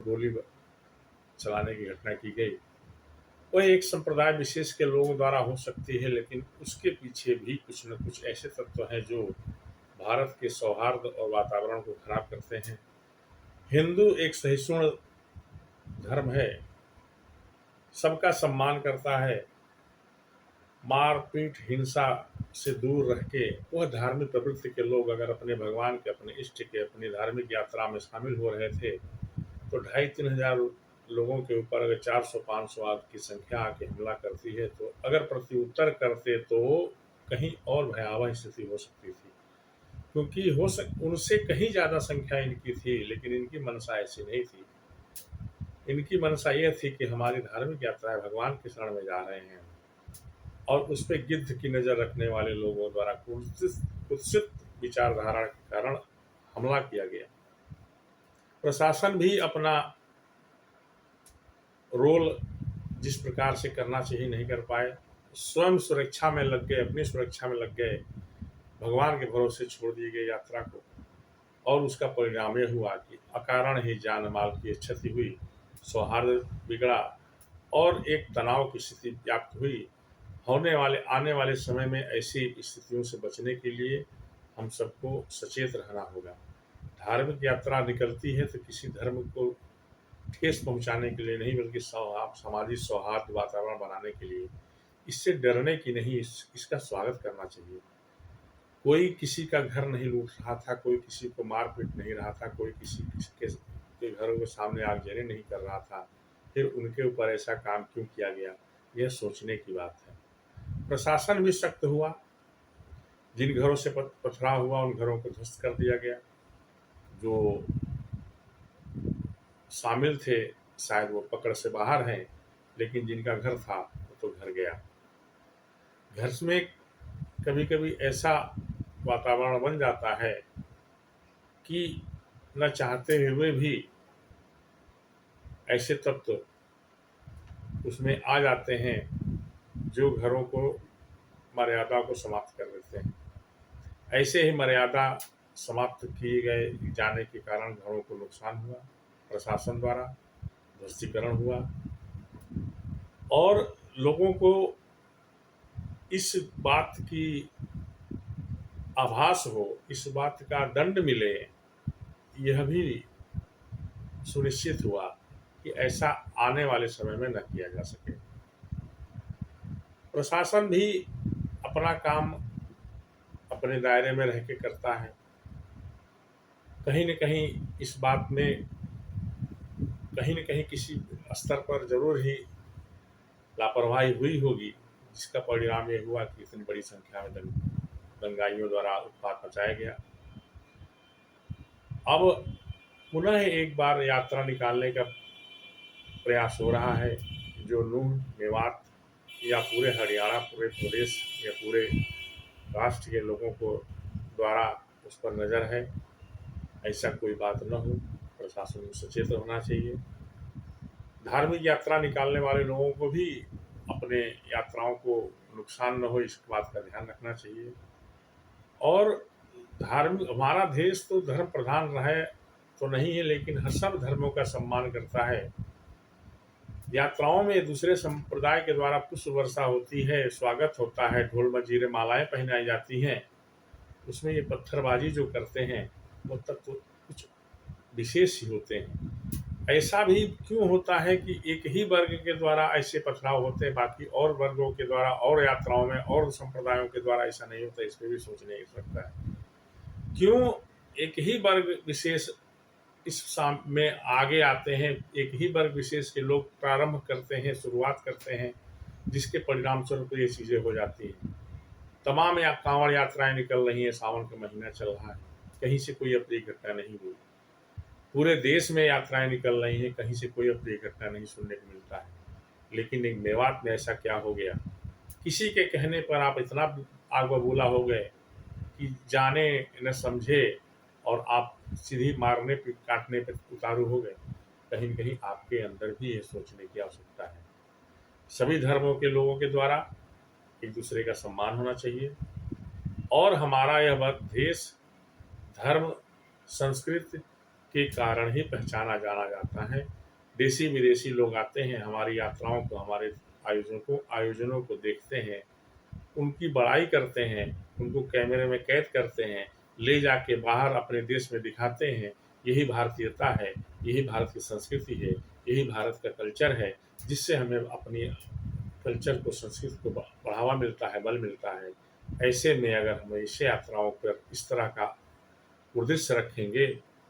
गोली चलाने की घटना की गई, वह एक संप्रदाय विशेष के लोगों द्वारा हो सकती है, लेकिन उसके पीछे भी कुछ न कुछ ऐसे तत्व हैं जो भारत के सौहार्द और वातावरण को खराब करते हैं। हिंदू एक सहिष्णु धर्म है, सबका सम्मान करता है, मारपीट हिंसा से दूर रह के वह धार्मिक प्रवृत्ति के लोग अगर अपने भगवान के, अपने इष्ट के, अपनी धार्मिक यात्रा में शामिल हो रहे थे, तो 2,500-3,000 लोगों के ऊपर अगर 400-500 आदमी की संख्या आके हमला करती है, तो अगर प्रत्युत्तर करते तो कहीं और भयावह स्थिति हो सकती थी, क्योंकि उनसे कहीं ज़्यादा संख्या इनकी थी, लेकिन इनकी मंशा ऐसी नहीं थी। इनकी मंशा यह थी कि हमारी धार्मिक यात्रा है, भगवान के शरण में जा रहे हैं, और उस पर गिद्ध की नज़र रखने वाले लोगों द्वारा कुत्सित विचारधारा के कारण हमला किया गया। प्रशासन भी अपना रोल जिस प्रकार से करना चाहिए नहीं कर पाए, स्वयं सुरक्षा में लग गए, अपनी सुरक्षा में लग गए, भगवान के भरोसे छोड़ दिए गए यात्रा को, और उसका परिणाम यह हुआ कि अकारण ही जान माल की क्षति हुई, सौहार्द बिगड़ा और एक तनाव की स्थिति व्याप्त हुई। आने वाले समय में ऐसी स्थितियों से बचने के लिए हम सबको सचेत रहना होगा। धार्मिक यात्रा निकलती है तो किसी धर्म को ठेस पहुंचाने के लिए नहीं, बल्कि सामाजिक सौहार्द वातावरण बनाने के लिए। इससे डरने की नहीं, इसका स्वागत करना चाहिए। कोई किसी का घर नहीं लूट रहा था, कोई किसी को मार पीट नहीं रहा था, कोई किसी के घरों के सामने आगजनी नहीं कर रहा था, फिर उनके ऊपर ऐसा काम क्यों किया गया, यह सोचने की बात है। प्रशासन भी सख्त हुआ, जिन घरों से पथराव हुआ उन घरों को ध्वस्त कर दिया गया। जो शामिल थे शायद वो पकड़ से बाहर हैं, लेकिन जिनका घर था वो तो घर गया। घर में कभी कभी ऐसा वातावरण बन जाता है कि न चाहते हुए भी ऐसे तत्व उसमें आ जाते हैं जो घरों को, मर्यादा को समाप्त कर देते हैं। ऐसे ही मर्यादा समाप्त किए गए जाने के कारण घरों को नुकसान हुआ, प्रशासन द्वारा ध्वस्तीकरण हुआ, और लोगों को इस बात की आभास हो, इस बात का दंड मिले, यह भी सुनिश्चित हुआ कि ऐसा आने वाले समय में न किया जा सके। प्रशासन भी अपना काम अपने दायरे में रह के करता है। कहीं न कहीं इस बात में कहीं न कहीं किसी स्तर पर ज़रूर ही लापरवाही हुई होगी, जिसका परिणाम ये हुआ कि इतनी बड़ी संख्या में दंगाइयों द्वारा उत्पात मचाया गया। अब पुनः एक बार यात्रा निकालने का प्रयास हो रहा है, जो नूह, मेवात या पूरे हरियाणा, पूरे प्रदेश या पूरे राष्ट्र के लोगों को द्वारा उस पर नज़र है। ऐसा कोई बात न हो, प्रशासन को सचेत होना चाहिए। धार्मिक यात्रा निकालने वाले लोगों को भी अपने यात्राओं को नुकसान न हो, इस बात का ध्यान रखना चाहिए। और धार्मिक, हमारा देश तो धर्म प्रधान रहे तो नहीं है, लेकिन हर सब धर्मों का सम्मान करता है। यात्राओं में दूसरे संप्रदाय के द्वारा पुष्प वर्षा होती है, स्वागत होता है, ढोल मंजीरे मालाएं पहनाई जाती हैं, उसमें ये पत्थरबाजी जो करते हैं वो तत्व कुछ विशेष ही होते हैं। ऐसा भी क्यों होता है कि एक ही वर्ग के द्वारा ऐसे पथराव होते हैं, बाकी और वर्गों के द्वारा और यात्राओं में और संप्रदायों के द्वारा ऐसा नहीं होता? इस पर भी सोचने की सकता है। क्यों एक ही वर्ग विशेष इस में आगे आते हैं, एक ही वर्ग विशेष के लोग प्रारंभ करते हैं, शुरुआत करते हैं, जिसके परिणाम स्वरूप ये चीज़ें हो जाती हैं। तमाम कांवड़ यात्राएं निकल रही हैं, सावन का महीना चल रहा है, कहीं से कोई अप्रिय घटना नहीं हुई। पूरे देश में यात्राएं निकल रही हैं, कहीं से कोई अप्रिय घटना नहीं सुनने को मिलता है। लेकिन एक मेवात में ऐसा क्या हो गया? किसी के कहने पर आप इतना आग बबूला हो गए कि जाने न समझे, और आप सीधी मारने पे, काटने पे उतारू हो गए। कहीं न कहीं आपके अंदर भी ये सोचने की आवश्यकता है। सभी धर्मों के लोगों के द्वारा एक दूसरे का सम्मान होना चाहिए, और हमारा यह देश धर्म, संस्कृति के कारण ही पहचाना जाना जाता है। देशी विदेशी लोग आते हैं हमारी यात्राओं को, हमारे आयोजनों को देखते हैं, उनकी बड़ाई करते हैं, उनको कैमरे में कैद करते हैं, ले जाके बाहर अपने देश में दिखाते हैं। यही भारतीयता है, यही भारत की संस्कृति है, यही भारत का कल्चर है, जिससे हमें अपनी कल्चर को, संस्कृति को बढ़ावा मिलता है, बल मिलता है। ऐसे में अगर हम ऐसे यात्राओं पर इस तरह का उद्देश्य रखेंगे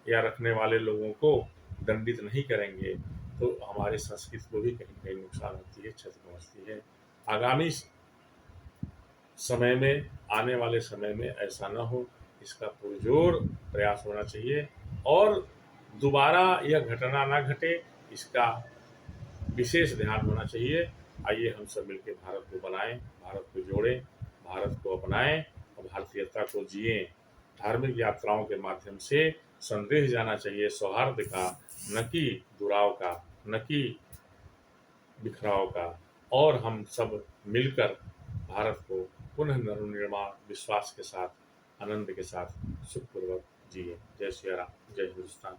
या रखने वाले लोगों को दंडित नहीं करेंगे, तो हमारी संस्कृति को भी कहीं कहीं नुकसान होती है, क्षति पहुंचती है। आगामी समय में, आने वाले समय में ऐसा न हो, इसका पुरजोर प्रयास होना चाहिए और दोबारा यह घटना ना घटे, इसका विशेष ध्यान होना चाहिए। आइए हम सब मिलकर भारत को बनाएं, भारत को जोड़ें, भारत को अपनाएं और भारतीयता को जिएं। धार्मिक यात्राओं के माध्यम से संदेश जाना चाहिए सौहार्द का, न कि दुराव का, न कि बिखराव का। और हम सब मिलकर भारत को पुनः नवनिर्माण विश्वास के साथ, आनंद के साथ, सुखपूर्वक जिए। जय श्री राम, जय हिंदुस्तान।